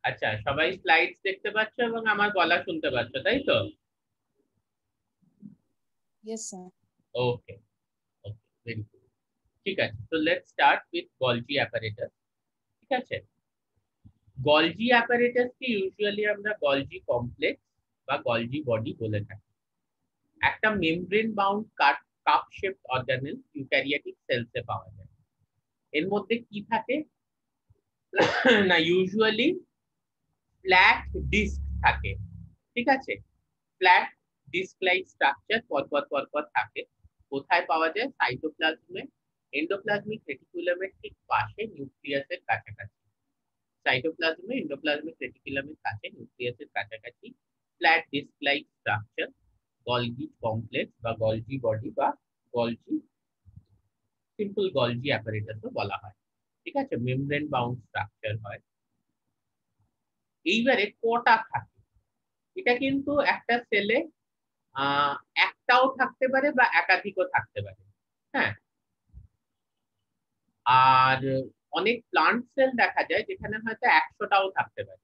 আচ্ছা, সবাই স্লাইডস দেখতে পাচ্ছ এবং আমার গলা শুনতে পাচ্ছ, তাই তো? Yes, sir. Okay, okay, very good. ঠিক আছে, তো let's start with Golgi apparatus. ঠিক আছে, গলজি অ্যাপারেটাস কে ইউজুয়ালি আমরা গলজি কমপ্লেক্স বা গলজি বডি বলে থাকি। একটা membrane bound cup shaped organelle eukaryotic সেলসে পাওয়া যায়। এর মধ্যে কি থাকে না, ইউজুয়ালি ফ্ল্যাট ডিস্ক থাকে। ঠিক আছে, ফ্ল্যাট ডিস্ক লাইক স্ট্রাকচার পরপর পরপর থাকে। কোথায় পাওয়া যায়? সাইটোপ্লাজমে, এন্ডোপ্লাজমিক রেটিকুলামের ঠিক পাশে, নিউক্লিয়াসের কাছাকাছি। সাইটোপ্লাজমে এন্ডোপ্লাজমিক রেটিকুলামের কাছে, নিউক্লিয়াসের কাছাকাছি flat disc like structure Golgi complex বা গলজি বডি বা গলজি সিম্পল গলজি অ্যাপারেটাসও বলা হয়। ঠিক আছে, মেমব্রেন বাউন্ড স্ট্রাকচার হয়। এইবারে কটা থাকে? এটা কিন্তু একটা সেলে একটাও থাকতে পারে বা একাধিকও থাকতে পারে। হ্যাঁ, আর অনেক প্লান্ট সেল দেখা যায় যেখানে হয়তো 100টাও থাকতে পারে।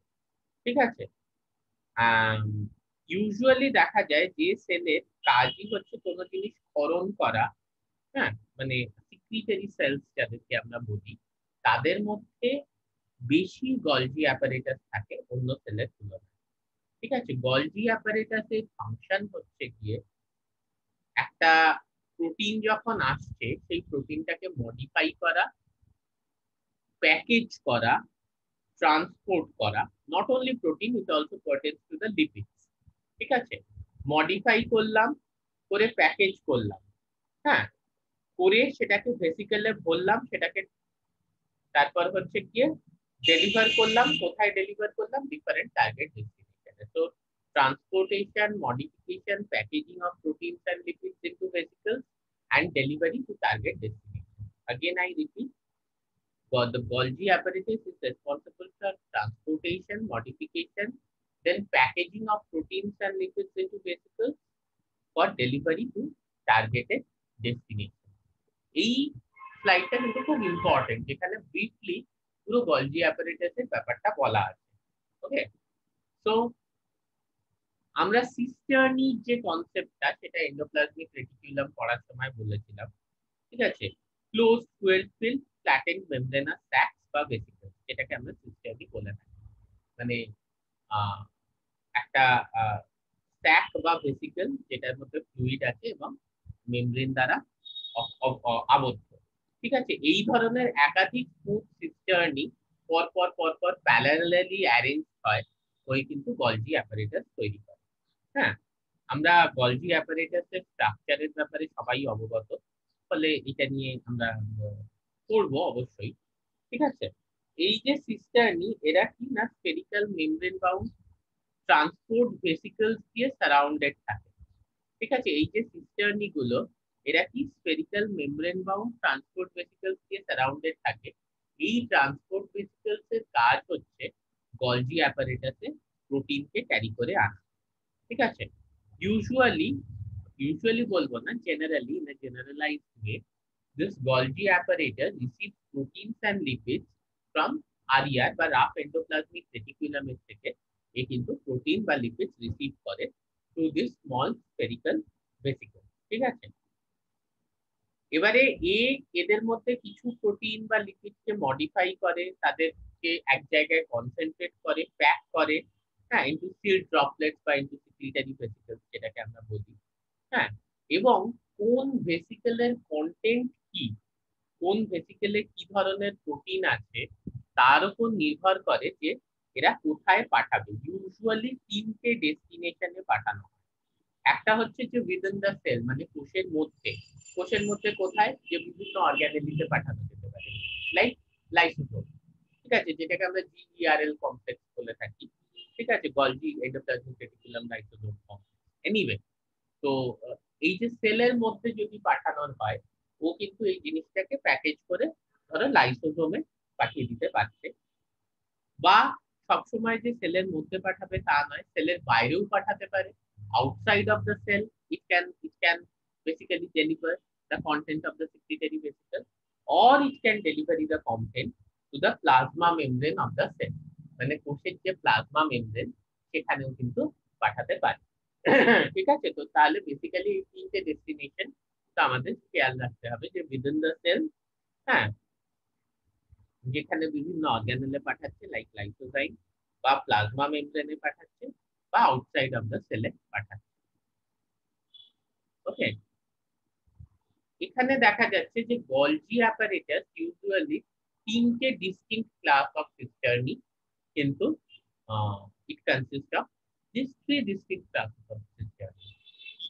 ঠিক আছে, ইউজুয়ালি দেখা যায় যে সেলের কাজই হচ্ছে কোনো জিনিস ক্ষরণ করা। হ্যাঁ, মানে সিক্রিটারি সেলস যাদেরকে আমরা বলি, তাদের মধ্যে বেশি গলজি অ্যাপারেটাস থাকে অন্য সেলের তুলনায়। ঠিক আছে, গলজি অ্যাপারেটাসের ফাংশন হচ্ছে গিয়ে একটা প্রোটিন যখন আসছে সেই প্রোটিনটাকে মডিফাই করা, প্যাকেজ করা, ট্রান্সপোর্ট করা। Not only protein, it also pertains to the lipids. ঠিক আছে, মডিফাই করলাম, করে প্যাকেজ করলাম। হ্যাঁ, করে সেটাকে ভেসিকেলে ভরলাম, সেটাকে তারপর হচ্ছে গিয়ে ডেলিভার করলাম। কোথায় ডেলিভার করলাম? ডিফারেন্ট টার্গেট ডেস্টিনেশনে। তো transportation, modification, packaging of proteins and lipids into vesicles and delivery to target destination. Again, I repeat, the Golgi apparatus is responsible for transportation, modification, then packaging of proteins and lipids into vesicles for delivery to targeted destination. এই স্লাইডটা কিন্তু খুব important, যেখানে briefly পুরো Golgi অ্যাপারেটাসের ব্যাপারটা বলা আছে। ওকে, so আমরা সিস্টার্নির যে কনসেপ্টটা সেটা এন্ডোপ্লাজমিক রেটিকুলাম পড়ার সময় বলেছিলাম। ঠিক আছে, close fluid filled flattened membranous sacs বা ভেসিকলস, যেটাকে আমরা সিস্টার্নি বলে থাকি। মানে একটা স্যাক বা ভেসিকল যেটার মধ্যে ফ্লুইড আছে এবং মেমব্রেন দ্বারা আবদ্ধ। ঠিক আছে, এই ধরনের একাধিক স্মুথ সিস্টার্নি পরপর পরপর প্যারালালি অ্যারেঞ্জ হয়, ওই কিন্তু গলজি অ্যাপারেটাস তৈরি করে। হ্যাঁ, আমরা গলজি অ্যাপারেটাসের স্ট্রাকচারের ব্যাপারে সবাই অবগত, ফলে এটা নিয়ে আমরা পড়বো অবশ্যই। ঠিক আছে, এই যে সিস্টার্নি, এরা কি না স্ফেরিক্যাল মেমব্রেন বাউন্ড ট্রান্সপোর্ট ভেসিকলস দিয়ে সারাউন্ডেড থাকে। ঠিক আছে, এই যে সিস্টার্নি গুলো, এরা কি স্ফেরিক্যাল মেমব্রেন বাউন্ড ট্রান্সপোর্ট ভেসিকলস দিয়ে সারাউন্ডেড থাকে। এই ট্রান্সপোর্ট ভেসিকলস এর কাজ হচ্ছে গলজি অ্যাপারেটাসে প্রোটিনকে ক্যারি করে আনা। ঠিক আছে, ইউজুয়ালি ইউজুয়ালি বলবো না, generally in a generalised way, this Golgi apparatus receives proteins and lipids from RER বা রাফ এন্ডোপ্লাজমিক রেটিকুলাম থেকে। এ কিন্তু প্রোটিন বা লিপিডস রিসিভ করে through this small spherical vesicle. ঠিক আছে, এবারে এদের মধ্যে কিছু প্রোটিন বা লিপিডকে মডিফাই করে, তাদেরকে এক জায়গায় কনসেন্ট্রেট করে, প্যাক করে, হ্যাঁ, ইনটু সিল ড্রপলেটস বা ইনটু সিক্রিটারি ভেসিকলস যেটাকে আমরা বলি। হ্যাঁ, এবং কোন ভেসিকলের কন্টেন্ট কি, কোন ভেসিকেলে কি ধরনের প্রোটিন আছে, তার উপর নির্ভর করে যে এরা কোথায় পাঠাবে। ইউজুয়ালি তিনটে ডেস্টিনেশনে পাঠানো হয়। একটা হচ্ছে যে উইদিন দ্য সেল, মানে কোষের মধ্যে। কোষের মধ্যে কোথায়? যে বিভিন্ন অর্গানেলিতে পাঠানো যেতে পারে, লাইক লাইসোসোম। ঠিক আছে, যেটাকে আমরা জিইআরএল কমপ্লেক্স বলে থাকি। ঠিক আছে, Golgi endoplasmic reticulum lysosome complex. Anyway, তো এই যে সেলের মধ্যে যদি পাঠানোর হয়, ও কিন্তু এই জিনিসটাকে প্যাকেজ করে ধরো লাইসোজোমে পাঠিয়ে দিতে পারছে। বা সবসময় যে সেলের মধ্যে পাঠাবে তা নয়, সেলের বাইরেও পাঠাতে পারে। Outside of the cell it can basically deliver the content of the secretory vesicle, or it can deliver the content to the plasma membrane of the cell. মানে কোষের যে প্লাজমা মেমব্রেন সেখানেও কিন্তু পাঠাতে পারে। ঠিক আছে, তো তাহলে বেসিক্যালি এই তিনটে ডেস্টিনেশন তো আমাদের খেয়াল রাখতে হবে যে উইদিন দ্য সেল, হ্যাঁ, যেখানে বিভিন্ন অর্গানেলে পাঠাচ্ছে লাইক লাইসোজাইম, বা প্লাজমা মেমব্রেনে পাঠাচ্ছে, বা আউটসাইড অফ দ্য সেলে পাঠাচ্ছে। ওকে, এখানে দেখা যাচ্ছে যে গলজি অ্যাপারেটাস ইউজুয়ালি তিনটে ডিস্টিংক্ট ক্লাস অফ সিস্টার্নি, কিন্তু ইট consist of this three distinct class of সিস্টার্নি।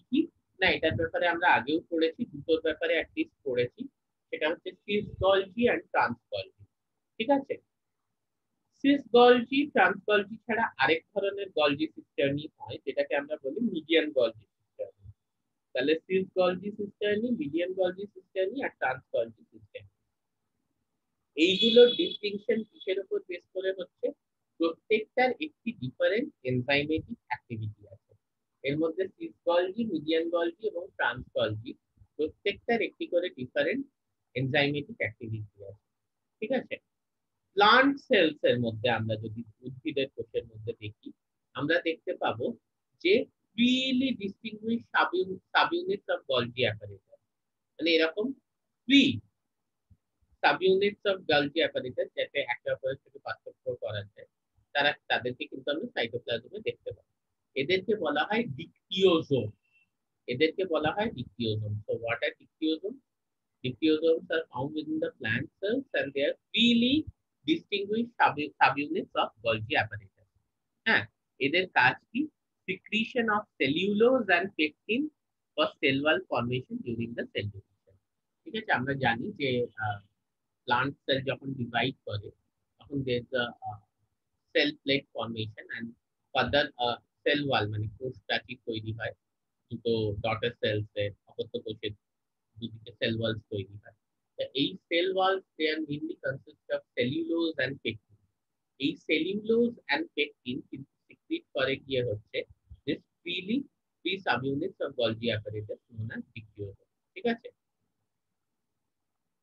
কি, না এটার ব্যাপারে আমরা আগেও পড়েছি, দুটোর ব্যাপারে অ্যাটলিস্ট পড়েছি। সেটা হচ্ছে cis Golgi and trans Golgi. ঠিক আছে, সিস গলজি ট্রান্স গলজি ছাড়া আরেক ধরনের গলজি সিস্টার্নি হয়, যেটাকে আমরা বলি মিডিয়ান গলজি সিস্টার্নি। তাহলে cis Golgi cisternae, median Golgi cisternae আর ট্রান্স গলজি সিস্টার্নি, এইগুলোর ডিস্টিংশন কিসের উপর বেস করে হচ্ছে? প্রত্যেকটার একটি ডিফারেন্ট এনজাইমেটিক অ্যাক্টিভিটি আছে। এর মধ্যে সিস গলজি, মিডিয়ান গলজি এবং ট্রান্স গলজি প্রত্যেকটার একটি করে ডিফারেন্ট এনজাইমেটিক অ্যাক্টিভিটি আছে। ঠিক আছে, প্লান্ট সেলস এর মধ্যে আমরা যদি উদ্ভিদের কোষের মধ্যে দেখি, আমরা দেখতে পাবো যে freely distinguish subunits of Golgi apparatus, মানে এরকম three subunits of Golgi apparatus যাতে একে অপরের থেকে পার্থক্য করা যায়, তাদেরকে কিন্তু আমরা সাইটোপ্লাজমে দেখতে পাই। এদেরকে বলা হয় ডিকটিওজোম, এদেরকে বলা হয় dictyosome. So what are dictyosome? Dictyosomes are found within the plant cells and they are freely distinguished subunits of Golgi apparatus. হ্যাঁ, এদের কাজ কি? Secretion of cellulose and pectin for cell wall formation during the cell division. ঠিক আছে, আমরা জানি যে plant sell যখন ডিভাইড করে তখন there is a cell plate formation and further cell wall মানে কোষ প্রাচীর তৈরি হয় দুটো ডটার সেলস এর, অপত্য কোষের দুদিকে সেল ওয়ালস তৈরি হয়। এই cell walls they are mainly consist of cellulose and pectin. এই সেলুলোজ এন্ড পেকটিন কিন্তু সিক্রিট করে গিয়ে হচ্ছে this freely three subunits of Golgi apparatus known as dictyosome. ঠিক আছে,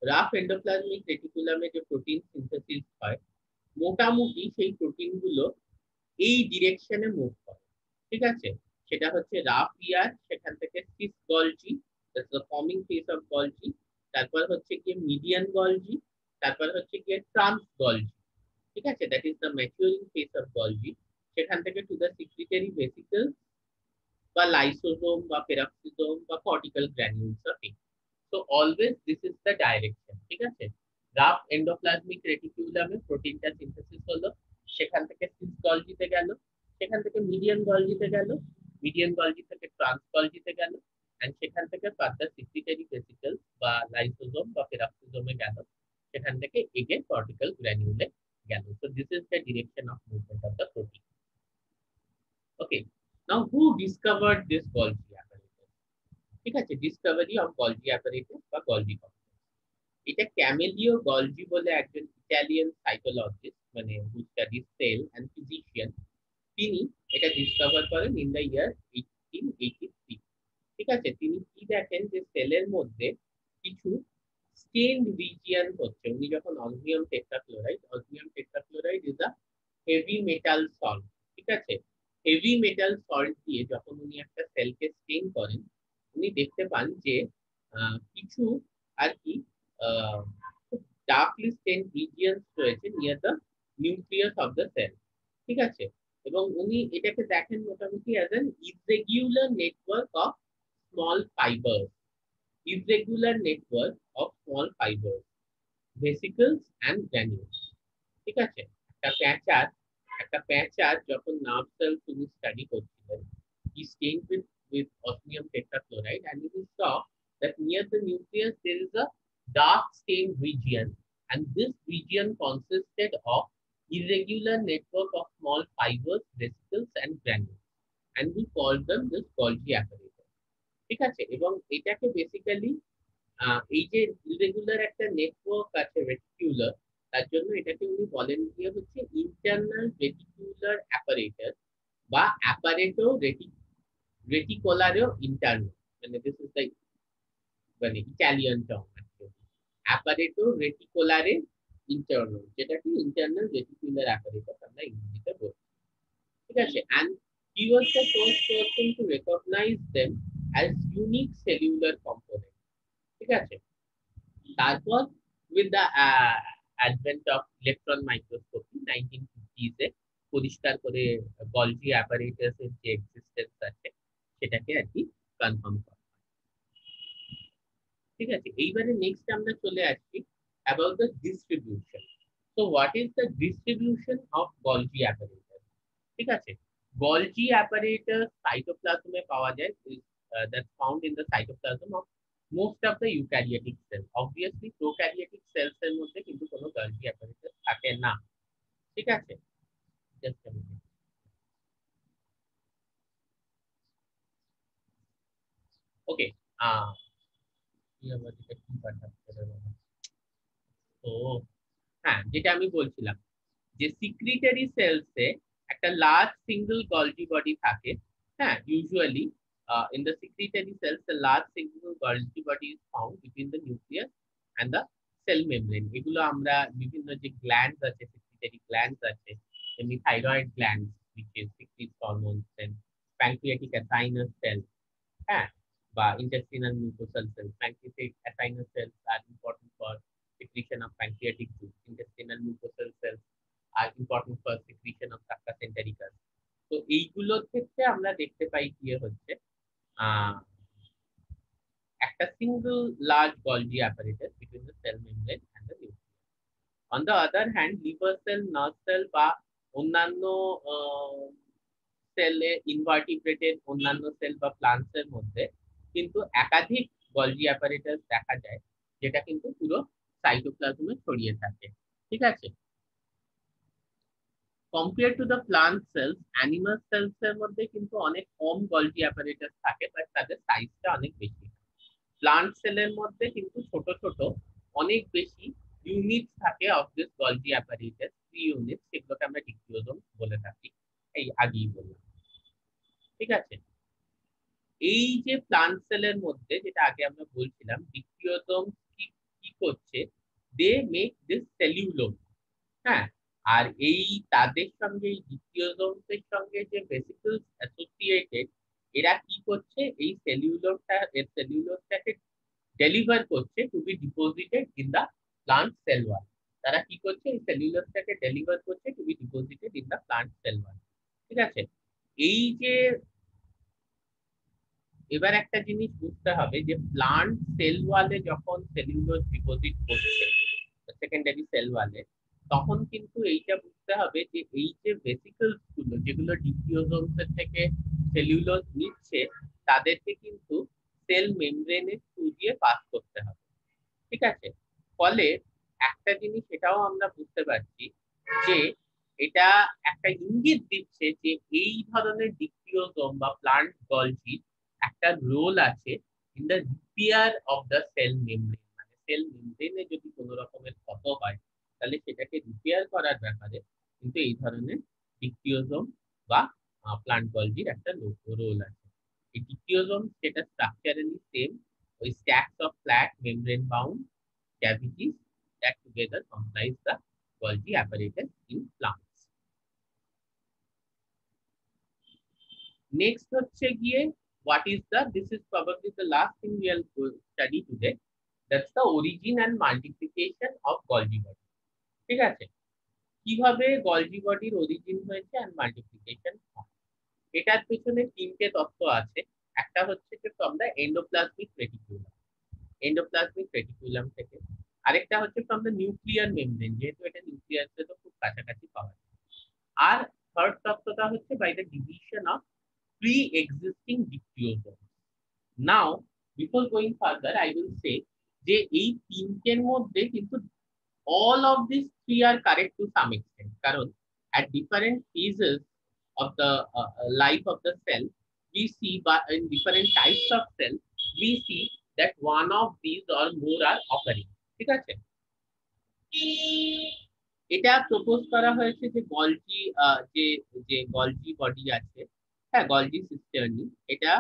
রাফ এন্ডোপ্লাজমিক রেটিকুলামে যে প্রোটিন সিনথেসিস হয়, মোটামুটি সেই প্রোটিন গুলো এই ডিরেকশনে মুভ করে। ঠিক আছে, সেটা হচ্ছে রাফ ইয়ার, সেখান থেকে cis Golgi, that's the forming face of Golgi, তারপর হচ্ছে গিয়ে মিডিয়ান গলজি, তারপর হচ্ছে গিয়ে ট্রান্স গলজি। ঠিক আছে, that is the maturing phase of Golgi, সেখান থেকে টু দ্য সিক্রিটারি ভেসিকল বা লাইসোজোম বা পেরক্সিজোম বা cortical granules of it. So always this is the direction. ঠিক আছে, রাফ এন্ডোপ্লাজমিক রেটিকুলামে প্রোটিনটা সিনথেসিস হলো, সেখান থেকে সিস গলজিতে গেল, সেখান থেকে মিডিয়ান গলজিতে গেল, মিডিয়ান গলজি থেকে ট্রান্স গলজিতে গেল, এন্ড সেখান থেকে ফার্দার সিক্রিটারি ভেসিকল বা লাইসোজোম বা পেরক্সিজোমে গেল, সেখান থেকে এগেন কর্টিক্যাল গ্র্যানিউলে গেল। So this is the direction of movement of the protein. Okay, now who discovered this Golgi apparatus? ঠিক আছে, ডিসকভারি অফ গলজি অ্যাপারেটাস বা গলজি কমপ্লেক্স, এটা ক্যামেলিও গলজি বলে একজন ইটালিয়ান সাইকোলজিস্ট, মানে who studies cell and physician, তিনি এটা discover করেন ইন দ্য ইয়ার 1883। ঠিক আছে, তিনি কি দেখেন যে সেলের মধ্যে কিছু স্টেনড রিজিয়ন হচ্ছে। উনি যখন osmium tetrachloride is a heavy metal salt. ঠিক আছে, হেভি মেটাল সল্ট দিয়ে যখন উনি একটা সেলকে স্টেন করেন, উনি দেখতে পান যে কিছু আর কি ডার্কলি স্টেন রিজিয়নস রয়েছে near the nucleus of the cell. ঠিক আছে, এবং উনি এটাকে দেখেন মোটামুটি as an irregular network of small fibres, irregular network of small fibers, vesicles and granules। ঠিক আছে, একটা প্যাঁচার যখন নার্ভ সেল তিনি স্টাডি করছিলেন, he stained with osmium tetrachloride and he saw that near the nucleus there is a dark stained region, and this region consisted of irregular network of small fibers, vesicles and granules, and we called them this Golgi apparatus। ঠিক আছে, এবং এটাকে basically এই যে irregular একটা network আছে reticular, তার জন্য এটাকে উনি বলেন যে হচ্ছে ইন্টারনাল রেটিকুলার অ্যাপারেটাস বা অ্যাপারেটো রেটিকুলারও ইন্টারনাল, মানে দিস ইজ দ্য মানে ইটালিয়ান টার্ম অ্যাকচুয়ালি, অ্যাপারেটো রেটিকুলারে ইন্টারনাল, যেটা কি ইন্টারনাল রেটিকুলার অ্যাপারেটাস আমরা আমরা ইংরেজিতে বলছি, ঠিক আছে। and he was the first person to recognize them as unique cellular components, ঠিক আছে। তারপর with the advent of electron microscopy 1950s এ পরিষ্কার করে গলজি অ্যাপারেটাস এর যে এক্সিস্টেন্স আছে সেটাকে আর কি কনফার্ম করা, ঠিক আছে। এইবারে নেক্সট আমরা চলে আসছি about the distribution. So what is the distribution of Golgi apparatus? ঠিক আছে, Golgi apparatus সাইটোপ্লাজমে পাওয়া যায়, that's found in the cytoplasm of most of the eukaryotic cells. Obviously prokaryotic cells এর মধ্যে কিন্তু কোনো Golgi apparatus থাকে না, ঠিক আছে। Just a minute. Okay, তো হ্যাঁ, যেটা আমি বলছিলাম যে সিক্রিটারি সেলসে একটা লার্জ সিঙ্গেল গলজি বডি থাকে, হ্যাঁ, usually in the secretory cells a large single Golgi body is found between the nucleus and the cell membrane. এগুলো আমরা বিভিন্ন যে গ্ল্যান্ডস আছে, সিক্রিটারি গ্ল্যান্ডস আছে, যেমনি thyroid glands which is secretes hormones, and pancreatic acinous cells, হ্যাঁ, বা intestinal mucosal cells. Pancreatic acinous cells are important for secretion of pancreatic juice. Intestinal mucosal cells are important for secretion of Sacca entericus. তো এইগুলোর ক্ষেত্রে আমরা দেখতে পাই কি হচ্ছে একটা single large Golgi apparatus between the cell membrane and the nucleus. On the other hand, liver cell, nerve cell বা অন্যান্য সেলে ইনভার্টিব্রেটেড অন্যান্য সেল বা প্লান্টস এর মধ্যে কিন্তু একাধিক Golgi apparatus দেখা যায়, যেটা কিন্তু পুরো সাইটোপ্লাজমে ছড়িয়ে থাকে, ঠিক আছে। Compare to the plant cells, animal cells এর মধ্যে কিন্তু অনেক কম Golgi apparatus থাকে, বাট তাদের সাইজটা অনেক বেশি। প্লান্ট সেলের মধ্যে কিন্তু ছোট ছোট অনেক বেশি ইউনিটস থাকে of this Golgi apparatus, three unit, সেগুলোকে আমরা ডিক্রিওজোম বলে থাকি, এই আগেই বললাম, ঠিক আছে। এই যে প্লান্ট সেলের মধ্যে যেটা আগে আমরা বলছিলাম, ডিক্রিওজোম কি কি করছে, দে মেক দিস সেলুলোজ, হ্যাঁ, আর এই তাদের সঙ্গে এই ডিক্রিওজোমসের সঙ্গে যে ভেসিকলস অ্যাসোসিয়েটেড, এরা কি করছে, এই সেলুলোজটাকে ডেলিভার করছে to be deposited in the plant cell wall. তারা কি করছে, এই সেলুলোজটাকে ডেলিভার করছে to be deposited in the plant cell wall, ঠিক আছে। এই যে এবার একটা জিনিস বুঝতে হবে যে প্লান্ট সেল ওয়ালে যখন সেলুলোজ ডিপোজিট করছে সেকেন্ডারি সেল ওয়ালে, তখন কিন্তু এইটা বুঝতে হবে যে এই যে ভেসিকলস গুলো যেগুলো ডিক্রিওজোমস এর থেকে সেলুলোজ নিচ্ছে, তাদেরকে কিন্তু সেল মেমব্রেনের থ্রু দিয়ে পাস করতে হবে, ঠিক আছে। ফলে একটা জিনিস এটাও আমরা বুঝতে পারছি যে এটা একটা ইঙ্গিত দিচ্ছে যে এই ধরনের ডিক্রিওজোম বা প্লান্ট Golgi একটা রোল আছে in the repair of the cell membrane. মানে সেল মেমব্রেনে যদি কোনো রকমের ক্ষত হয়, তাহলে সেটাকে রিপেয়ার করার ব্যাপারে কিন্তু এই ধরনের ডিক্রিওজোম বা প্লান্ট Golgiর একটা রোল আছে। এই ডিক্রিওজোম সেটা স্ট্রাকচারালি সেম, ওই stacks of flat membrane bound cavities that together comprise the Golgi apparatus in plants. Next হচ্ছে গিয়ে what is the, this is probably the last thing we will study today, that's the origin and multiplication of Golgi body, ঠিক আছে। কিভাবে Golgi বডির origin হয়েছে and multiplication হয়, এটার পেছনে তিনটে তত্ত্ব আছে। একটা হচ্ছে যে from the endoplasmic reticulum, endoplasmic reticulum থেকে, আরেকটা হচ্ছে ফ্রম দ্য নিউক্লিয়ার মেমব্রেন, যেহেতু এটা নিউক্লিয়াসের তো খুব কাছাকাছি পাওয়া যায়, আর থার্ড তত্ত্বটা হচ্ছে by the division of pre existing dictyosome. Now before going further I will say যে এই তিনটের মধ্যে কিন্তু all of these three are correct to some extent, কারণ at different phases of the life of the cell we see, but in different types of cell we see that one of these or more are occurring, ঠিক আছে। এটা propose করা হয়েছে যে Golgi যে যে Golgi body আছে, হ্যাঁ, Golgi সিস্টার্নি, এটা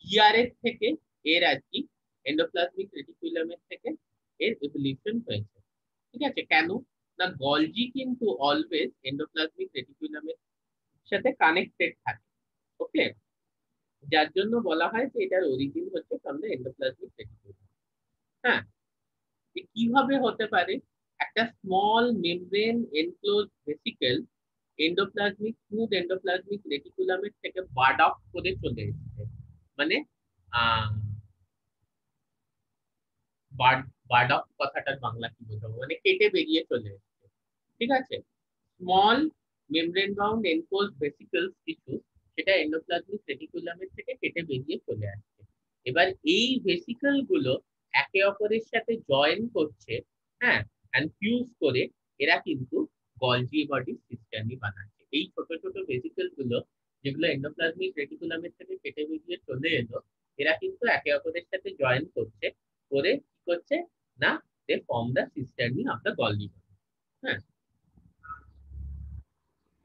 ইয়ারের থেকে এর আর কি এন্ডোপ্লাজমিক রেটিকুলামের থেকে এর ইভলিউশন হয়েছে, ঠিক আছে। কেন, না গলজি কিন্তু অলওয়েজ এন্ডোপ্লাজমিক রেটিকুলামের সাথে কানেক্টেড থাকে। ওকে, যার জন্য বলা হয় যে এটার অরিজিন হচ্ছে ফ্রম দ্য এন্ডোপ্লাজমিক রেটিকুলাম। হ্যাঁ, কিভাবে হতে পারে? একটা small membrane enclose vesicle endoplasmic smooth endoplasmic রেটিকুলামের থেকে বার্ড অফ করে চলে এসেছে, মানে বার্ড বার্ড অফ কথাটার বাংলা কি বোঝাবো, মানে কেটে বেরিয়ে চলে এসেছে। ঠিক আছে, স্মল মেমব্রেন বাউন্ড এনক্লোজ ভেসিকলস কিছু, সেটা এন্ডোপ্লাজমিক রেটিকুলামের থেকে কেটে বেরিয়ে চলে আসছে। এবার এই ভেসিকল গুলো একে অপরের সাথে জয়েন করছে, হ্যাঁ, এন্ড ফিউজ করে এরা কিন্তু গলজি বডি সিস্টেমই বানাচ্ছে। এই ছোট ছোট ভেসিকল গুলো যেগুলো এন্ডোপ্লাজমিক রেটিকুলামের থেকে কেটে বেরিয়ে চলে এলো, এরা কিন্তু একে অপরের সাথে জয়েন করছে, করে কি করছে না, দে ফর্ম দ্য সিস্টেমই অফ দ্য গলজি বডি। হ্যাঁ,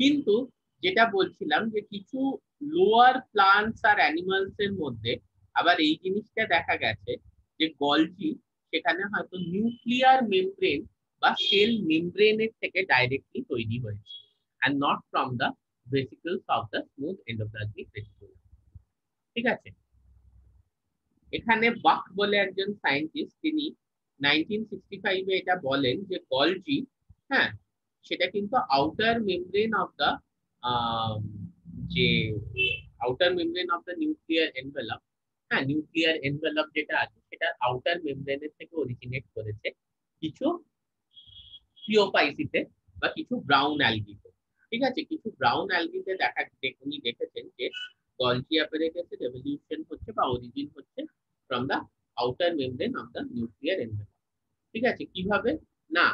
কিন্তু যেটা বলছিলাম যে কিছু লোয়ার প্লান্টস আর অ্যানিমালস এর মধ্যে আবার এই জিনিসটা দেখা গেছে যে গলজি সেখানে হয়তো নিউক্লিয়ার মেমব্রেন বা সেল মেমব্রেনের থেকে ডাইরেক্টলি তৈরি হয়েছে, and not from the vesicles of the smooth endoplasmic reticulum। ঠিক আছে, এখানে বাক বলে একজন সায়েন্টিস্ট, তিনি 1965-এ এটা বলেন যে গলজি, হ্যাঁ, সেটা কিন্তু আউটার মেমব্রেন অফ দা যে outer membrane of the nuclear envelope, হ্যাঁ, নিউক্লিয়ার এনভেলপ যেটা আছে সেটা আউটার মেমব্রেনের থেকে অরিজিনেট করেছে কিছু থিওপাইসিতে বা কিছু ব্রাউন অ্যালগিতে। ঠিক আছে, কিছু ব্রাউন অ্যালগিতে উনি দেখেছেন যে গলজি অ্যাপারেটাসের এভলিউশন হচ্ছে বা অরিজিন হচ্ছে from the outer membrane of the nuclear envelope. ঠিক আছে, কিভাবে না,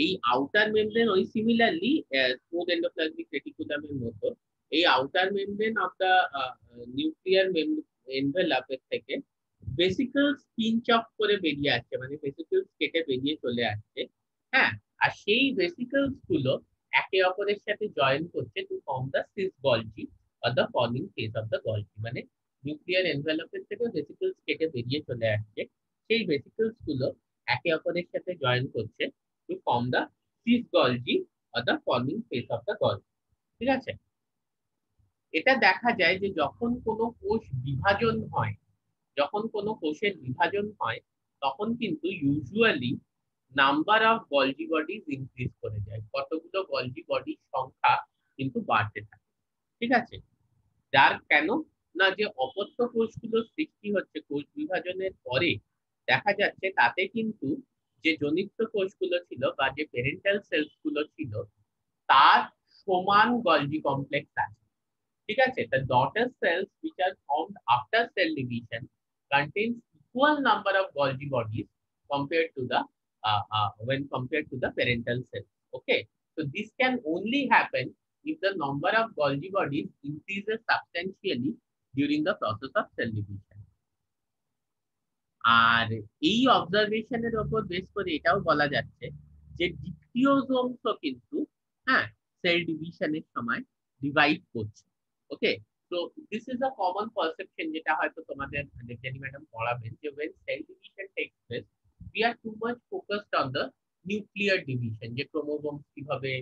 এই আউটার মেমব্রেন ওই সিমিলারলি স্মুথ এন্ডোপ্লাজমিক রেটিকুলামের মতো এই outer membrane of the nuclear এনভেলপের থেকে ভেসিকলস পিঞ্চ অফ করে বেরিয়ে আসছে, মানে ভেসিকলস কেটে বেরিয়ে চলে আসছে। হ্যাঁ, আর সেই ভেসিকলস গুলো একে অপরের সাথে জয়েন করছে to form the cis Golgi or the forming face of the Golgi, মানে নিউক্লিয়ার এনভেলপের থেকে ভেসিকলস কেটে বেরিয়ে চলে আসছে, সেই ভেসিকলস গুলো একে অপরের সাথে জয়েন করছে to form the cis Golgi or the forming face of the Golgi. ঠিক আছে, এটা দেখা যায় যে যখন কোনো কোষ বিভাজন হয়, যখন কোনো কোষের বিভাজন হয়, তখন কিন্তু usually number of Golgi bodies increase করে যায়, কতগুলো গলজি বডির সংখ্যা কিন্তু বাড়তে থাকে। ঠিক আছে, যার কেন না, যে অপত্য কোষগুলো সৃষ্টি হচ্ছে কোষ বিভাজনের পরে, দেখা যাচ্ছে তাতে কিন্তু যে জনিত্র কোষগুলো ছিল বা যে প্যারেন্টাল সেলস গুলো ছিল তার সমান গলজি কমপ্লেক্স আছে। ঠিক আছে, the daughter cells which are formed after cell division contains equal number of Golgi bodies compared to the when compared to the parental cells. Okay, so this can only happen if the number of Golgi bodies increases substantially during the process of cell division. আর এই অবজারভেশনের উপর base করে এটাও বলা যাচ্ছে যে ডিক্রিওজোমসও কিন্তু, হ্যাঁ, sell ডিভিশনের সময় ডিভাইড করছে। ওকে, তো this is a common perception যেটা হয়তো তোমাদের জেনি ম্যাডাম পড়াবেন যে when cell division takes place we are too much focused on the nuclear division, যে ক্রোমোজোম কিভাবে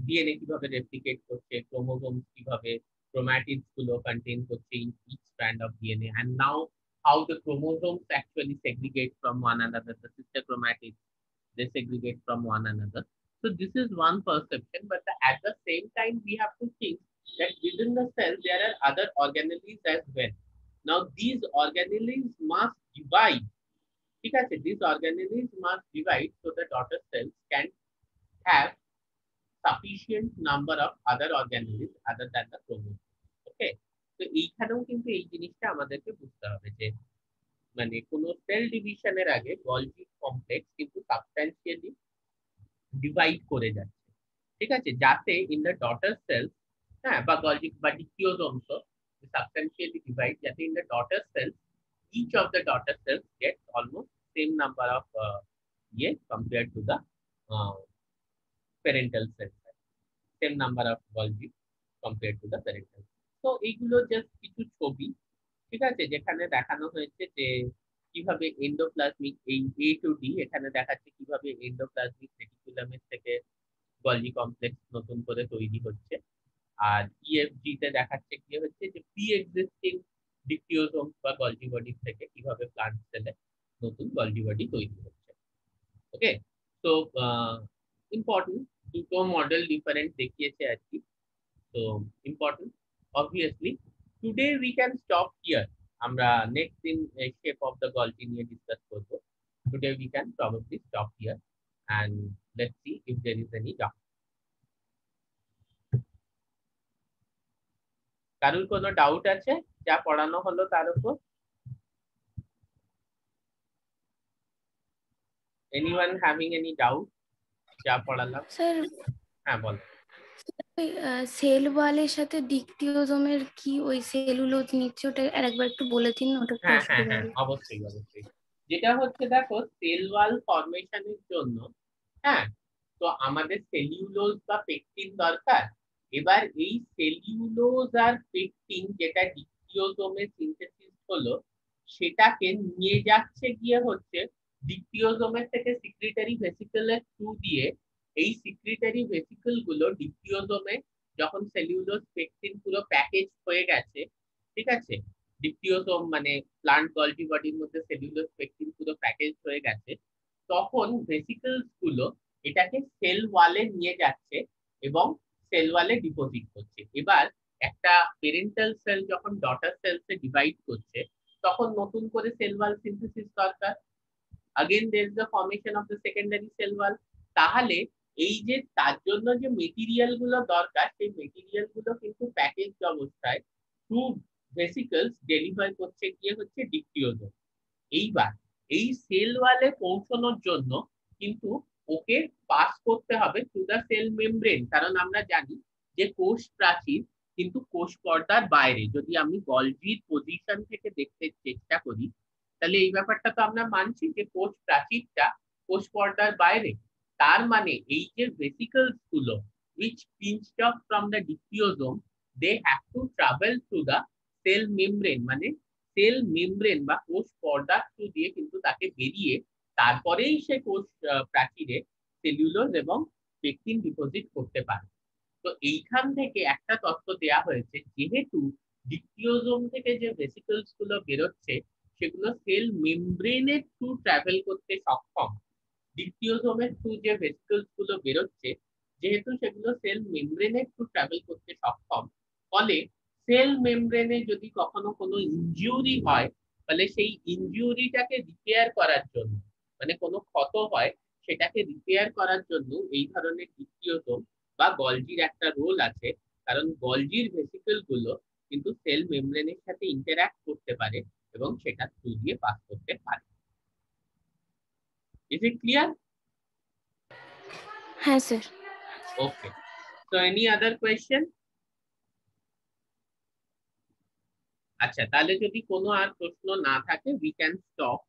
ডিএনএ কিভাবে রেপ্লিকেট করছে, ক্রোমোজোম কিভাবে ক্রোম্যাটিডস গুলো কন্টেইন করছে in each strand of DNA, and now how the chromosomes actually segregate from one another, the sister chromatids, they segregate from one another. So this is one perception, but at the same time we have to think that within the cell there are other organelles as well. Now these organelles must divide. ঠিক আছে, these organelles must divide so the daughter cells can have sufficient number of other organelles other than the chromosome. Okay, তো এইখানেও কিন্তু এই জিনিসটা আমাদেরকে বুঝতে হবে যে মানে কোনো সেল ডিভিশনের আগে গলজি কমপ্লেক্স কিন্তু সাবস্ট্যান্সিয়ালি ডিভাইড করে যাচ্ছে। ঠিক আছে, যাতে ইন দ্য ডটার সেলস, হ্যাঁ, বা গলজি বা ডিক্রিওজোমস সাবস্ট্যান্সিয়ালি ডিভাইড, যাতে in the daughter cells each of the daughter cells get almost same number of compared to the parental cells, same number of Golgi compared to the parental। তো এইগুলো just কিছু ছবি, ঠিক আছে, যেখানে দেখানো হয়েছে যে কিভাবে এন্ডোপ্লাজমিক এই A to D এখানে দেখাচ্ছে কিভাবে এন্ডোপ্লাজমিক রেটিকুলামের থেকে গলজি কমপ্লেক্স নতুন করে তৈরি হচ্ছে। আর EFG তে দেখাচ্ছে কি হচ্ছে যে প্রি এক্সিস্টিং ডিক্টিওজোম বা গলজি বডি থেকে কিভাবে প্লান্ট সেলে নতুন গলজি বডি তৈরি হচ্ছে। ওকে, তো ইম্পর্টেন্ট দুটো মডেল ডিফারেন্ট দেখিয়েছে আর কি। তো important obviously today we can stop here. আমরা নেক্সট দিন শেপ অফ দ্য গলজি নিয়ে ডিসকাস করব। Today we can probably stop here and let's see if there is any doubt. কারোর কোনো ডাউট আছে যা পড়ানো হলো তার উপর? anyone having any doubt যা পড়ালাম? স্যার হ্যাঁ বল। সেল ওয়ালের সাথে ডিকটিওজোমের কি ওই সেলুলোজ নিচ্ছে, ওটা আরেকবার একটু বলে দিন, ওটা একটু হ্যাঁ হ্যাঁ অসুবিধা হ্যাঁ, হলো। অবশ্যই অবশ্যই। যেটা হচ্ছে দেখো সেল ওয়াল ফরমেশনের জন্য, হ্যাঁ, তো আমাদের সেলিউলোজ বা পেকটিন দরকার। এবার এই সেলিউলোজ আর পেকটিন যেটা ডিক্টিওজোমে সিনথেসিস হলো, সেটাকে নিয়ে যাচ্ছে গিয়ে হচ্ছে ডিক্টিওজোমের থেকে সিক্রিটারি ভেসিকলের থ্রু দিয়ে। এই সিক্রিটারি ভেসিকল গুলো ডিক্টিওজোমে যখন সেলিউলোজ পেকটিন পুরো প্যাকেজ হয়ে গেছে, ঠিক আছে, ডিক্টিওজোম মানে প্লান্ট গলজি বডির মধ্যে সেলুলোজ পেকটিন পুরো প্যাকেজ হয়ে গেছে, তখন ভেসিকলস গুলো এটাকে সেল ওয়ালে নিয়ে যাচ্ছে এবং সেল ওয়ালে ডিপোজিট করছে। এবার একটা পেরেন্টাল সেল যখন ডটার সেলসে ডিভাইড করছে, তখন নতুন করে সেল ওয়াল সিনথেসিস দরকার। again there is the formation of the secondary cell wall. তাহলে এই যে তার জন্য যে মেটেরিয়াল গুলো দরকার, সেই মেটেরিয়াল গুলো কিন্তু প্যাকেজ অবস্থায় থ্রু ভেসিকলস ডেলিভার করছে গিয়ে হচ্ছে ডিক্টিওজোম। এইবার এই সেল ওয়ালে পৌঁছানোর জন্য কিন্তু ওকে পাস করতে হবে থ্রু দা সেল মেমব্রেন। কারণ আমরা জানি যে কোষ প্রাচীর কিন্তু কোষ পর্দার বাইরে। যদি আমি গলজির পজিশন থেকে দেখতে চেষ্টা করি, তাহলে এই ব্যাপারটা তো আমরা মানছি যে কোষ প্রাচীরটা কোষ পর্দার বাইরে। তার মানে এই যে ভেসিকলস গুলো which pinched off from the dictyosome, they have to travel through the cell membrane, মানে সেল মেমব্রেন বা কোষ পর্দার থ্রু দিয়ে কিন্তু তাকে বেরিয়ে তারপরেই সে কোষ প্রাচীরে সেলুলোজ এবং পেকটিন ডিপোজিট করতে পারে। তো এইখান থেকে একটা তথ্য দেয়া হয়েছে, যেহেতু ডিক্টিওজোম থেকে যে ভেসিকলস গুলো বেরোচ্ছে সেগুলো সেল মেমব্রেনের থ্রু ট্রাভেল করতে সক্ষম। ডিক্টিওজোমের থ্রু যে ভেসিকলস গুলো বেরোচ্ছে, যেহেতু সেগুলো সেল মেমব্রেনের থ্রু ট্রাভেল করতে সক্ষম, ফলে সেল মেমব্রেনে যদি কখনো কোনো ইনজুরি হয়, তাহলে সেই ইনজুরিটাকে রিপেয়ার করার জন্য, মানে কোনো ক্ষত হয় সেটাকে রিপেয়ার করার জন্য এই ধরনের ডিক্টিওজোম বা গলজির একটা রোল আছে। কারণ গলজির ভেসিকল গুলো কিন্তু সেল মেমব্রেনের সাথে ইন্টারঅ্যাক্ট করতে পারে এবং সেটা থ্রু দিয়ে পাস করতে পারে। Is it clear? হ্যাঁ স্যার। ওকে, so any other question? আচ্ছা, তাহলে যদি কোনো আর প্রশ্ন না থাকে we can stop.